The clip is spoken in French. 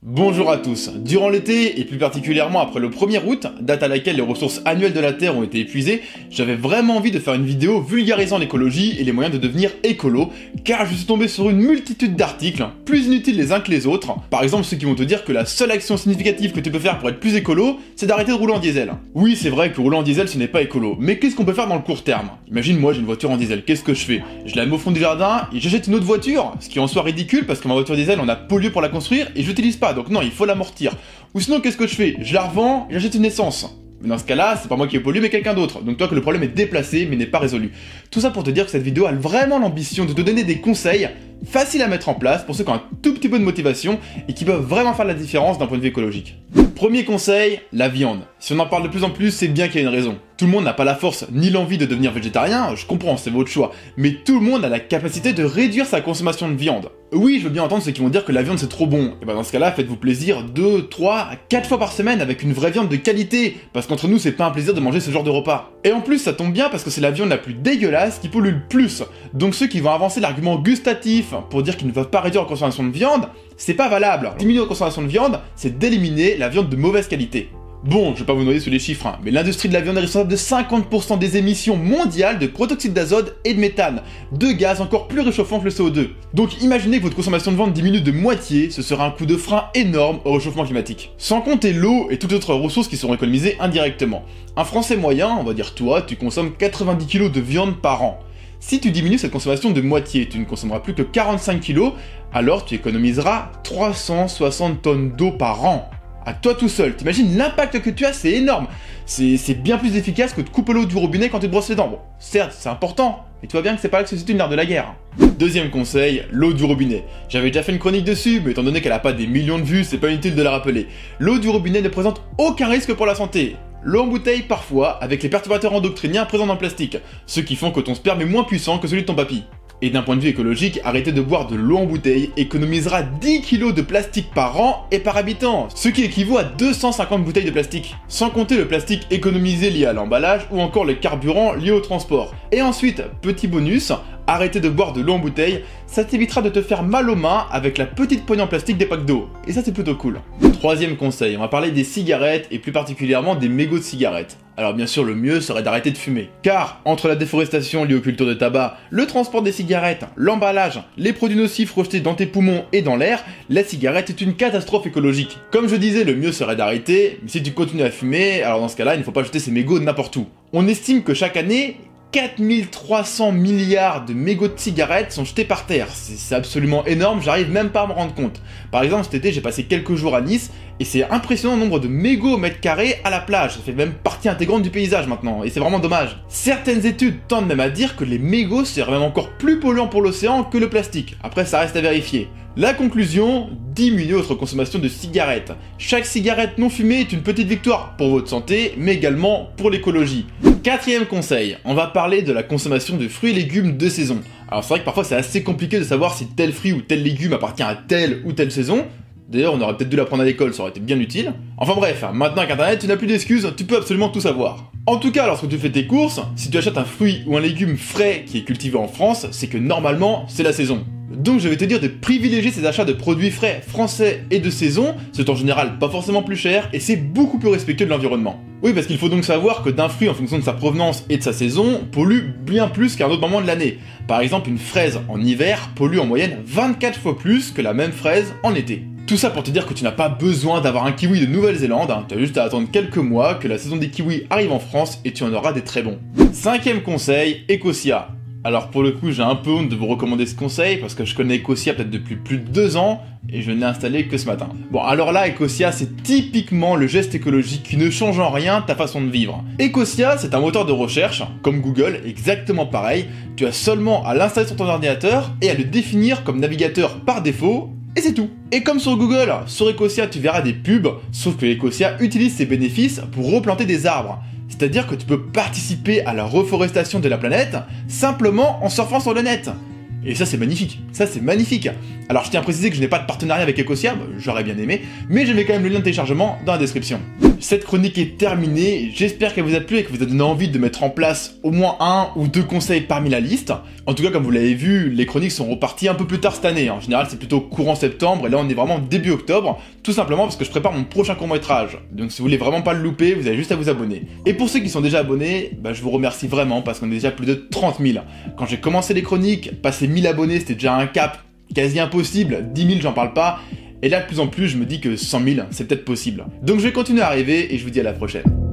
Bonjour à tous. Durant l'été, et plus particulièrement après le 1er août, date à laquelle les ressources annuelles de la Terre ont été épuisées, j'avais vraiment envie de faire une vidéo vulgarisant l'écologie et les moyens de devenir écolo, car je suis tombé sur une multitude d'articles, plus inutiles les uns que les autres. Par exemple, ceux qui vont te dire que la seule action significative que tu peux faire pour être plus écolo, c'est d'arrêter de rouler en diesel. Oui, c'est vrai que rouler en diesel ce n'est pas écolo, mais qu'est-ce qu'on peut faire dans le court terme? Imagine moi j'ai une voiture en diesel, qu'est-ce que je fais? Je la mets au fond du jardin et j'achète une autre voiture, ce qui en soit ridicule parce que ma voiture diesel on a pollué pour la construire et je l'utilise pas. Donc non, il faut l'amortir. Ou sinon, qu'est-ce que je fais? Je la revends et j'achète une essence. Mais dans ce cas-là, c'est pas moi qui ai pollué, mais quelqu'un d'autre. Donc toi que le problème est déplacé, mais n'est pas résolu. Tout ça pour te dire que cette vidéo a vraiment l'ambition de te donner des conseils faciles à mettre en place pour ceux qui ont un tout petit peu de motivation et qui peuvent vraiment faire la différence d'un point de vue écologique. Premier conseil, la viande. Si on en parle de plus en plus, c'est bien qu'il y a une raison. Tout le monde n'a pas la force ni l'envie de devenir végétarien, je comprends, c'est votre choix, mais tout le monde a la capacité de réduire sa consommation de viande. Oui, je veux bien entendre ceux qui vont dire que la viande c'est trop bon, et ben dans ce cas-là, faites-vous plaisir 2, 3, 4 fois par semaine avec une vraie viande de qualité, parce qu'entre nous c'est pas un plaisir de manger ce genre de repas. Et en plus ça tombe bien parce que c'est la viande la plus dégueulasse qui pollue le plus, donc ceux qui vont avancer l'argument gustatif pour dire qu'ils ne peuvent pas réduire la consommation de viande, c'est pas valable. Diminuer la consommation de viande, c'est d'éliminer la viande de mauvaise qualité. Bon, je vais pas vous noyer sous les chiffres, mais l'industrie de la viande est responsable de 50% des émissions mondiales de protoxyde d'azote et de méthane, deux gaz encore plus réchauffants que le CO2. Donc imaginez que votre consommation de viande diminue de moitié, ce sera un coup de frein énorme au réchauffement climatique. Sans compter l'eau et toutes les autres ressources qui seront économisées indirectement. Un Français moyen, on va dire toi, tu consommes 90 kg de viande par an. Si tu diminues cette consommation de moitié, tu ne consommeras plus que 45 kg, alors tu économiseras 360 tonnes d'eau par an. À toi tout seul, t'imagines l'impact que tu as, c'est énorme. C'est bien plus efficace que de couper l'eau du robinet quand tu te brosses les dents. Bon, certes, c'est important, mais tu vois bien que c'est pas là que se situe le nerf de la guerre. Deuxième conseil, l'eau du robinet. J'avais déjà fait une chronique dessus, mais étant donné qu'elle a pas des millions de vues, c'est pas inutile de la rappeler. L'eau du robinet ne présente aucun risque pour la santé. L'eau en bouteille parfois, avec les perturbateurs endocriniens présents dans le plastique, ceux qui font que ton sperme est moins puissant que celui de ton papy. Et d'un point de vue écologique, arrêter de boire de l'eau en bouteille économisera 10 kg de plastique par an et par habitant, ce qui équivaut à 250 bouteilles de plastique. Sans compter le plastique économisé lié à l'emballage ou encore le carburant lié au transport. Et ensuite, petit bonus, arrêter de boire de l'eau en bouteille, ça t'évitera de te faire mal aux mains avec la petite poignée en plastique des packs d'eau. Et ça c'est plutôt cool. Troisième conseil, on va parler des cigarettes et plus particulièrement des mégots de cigarettes. Alors bien sûr le mieux serait d'arrêter de fumer. Car entre la déforestation liée aux cultures de tabac, le transport des cigarettes, l'emballage, les produits nocifs rejetés dans tes poumons et dans l'air, la cigarette est une catastrophe écologique. Comme je disais, le mieux serait d'arrêter, mais si tu continues à fumer, alors dans ce cas-là il ne faut pas jeter ces mégots n'importe où. On estime que chaque année, 4300 milliards de mégots de cigarettes sont jetés par terre. C'est absolument énorme, j'arrive même pas à me rendre compte. Par exemple, cet été, j'ai passé quelques jours à Nice, et c'est impressionnant le nombre de mégots au mètre carré à la plage. Ça fait même partie intégrante du paysage maintenant, et c'est vraiment dommage. Certaines études tendent même à dire que les mégots seraient même encore plus polluants pour l'océan que le plastique. Après, ça reste à vérifier. La conclusion, diminuez votre consommation de cigarettes. Chaque cigarette non fumée est une petite victoire pour votre santé, mais également pour l'écologie. Quatrième conseil, on va parler de la consommation de fruits et légumes de saison. Alors c'est vrai que parfois c'est assez compliqué de savoir si tel fruit ou tel légume appartient à telle ou telle saison. D'ailleurs on aurait peut-être dû l'apprendre à l'école, ça aurait été bien utile. Enfin bref, maintenant avec internet tu n'as plus d'excuses, tu peux absolument tout savoir. En tout cas lorsque tu fais tes courses, si tu achètes un fruit ou un légume frais qui est cultivé en France, c'est que normalement c'est la saison. Donc je vais te dire de privilégier ces achats de produits frais français et de saison, c'est en général pas forcément plus cher et c'est beaucoup plus respectueux de l'environnement. Oui, parce qu'il faut donc savoir que d'un fruit en fonction de sa provenance et de sa saison pollue bien plus qu'un autre moment de l'année. Par exemple, une fraise en hiver pollue en moyenne 24 fois plus que la même fraise en été. Tout ça pour te dire que tu n'as pas besoin d'avoir un kiwi de Nouvelle-Zélande, tu as juste à attendre quelques mois que la saison des kiwis arrive en France et tu en auras des très bons. Cinquième conseil, Ecosia. Alors pour le coup j'ai un peu honte de vous recommander ce conseil parce que je connais Ecosia peut-être depuis plus de 2 ans et je ne l'ai installé que ce matin. Bon alors là Ecosia c'est typiquement le geste écologique qui ne change en rien ta façon de vivre. Ecosia c'est un moteur de recherche, comme Google, exactement pareil, tu as seulement à l'installer sur ton ordinateur et à le définir comme navigateur par défaut. Et c'est tout. Et comme sur Google, sur Ecosia tu verras des pubs, sauf que Ecosia utilise ses bénéfices pour replanter des arbres. C'est-à-dire que tu peux participer à la reforestation de la planète simplement en surfant sur le net. Et ça c'est magnifique, ça c'est magnifique. Alors je tiens à préciser que je n'ai pas de partenariat avec Ecosia, j'aurais bien aimé, mais je mets quand même le lien de téléchargement dans la description. cette chronique est terminée, j'espère qu'elle vous a plu et que vous a donné envie de mettre en place au moins 1 ou 2 conseils parmi la liste. En tout cas, comme vous l'avez vu, les chroniques sont reparties un peu plus tard cette année. En général, c'est plutôt courant septembre, et là on est vraiment début octobre, tout simplement parce que je prépare mon prochain court-métrage. Donc si vous voulez vraiment pas le louper, vous avez juste à vous abonner. Et pour ceux qui sont déjà abonnés, je vous remercie vraiment parce qu'on est déjà plus de 30 000. Quand j'ai commencé les chroniques, passer 1000 abonnés, c'était déjà un cap quasi impossible, 10 000 j'en parle pas, et là de plus en plus je me dis que 100 000 c'est peut-être possible. Donc je vais continuer à rêver et je vous dis à la prochaine.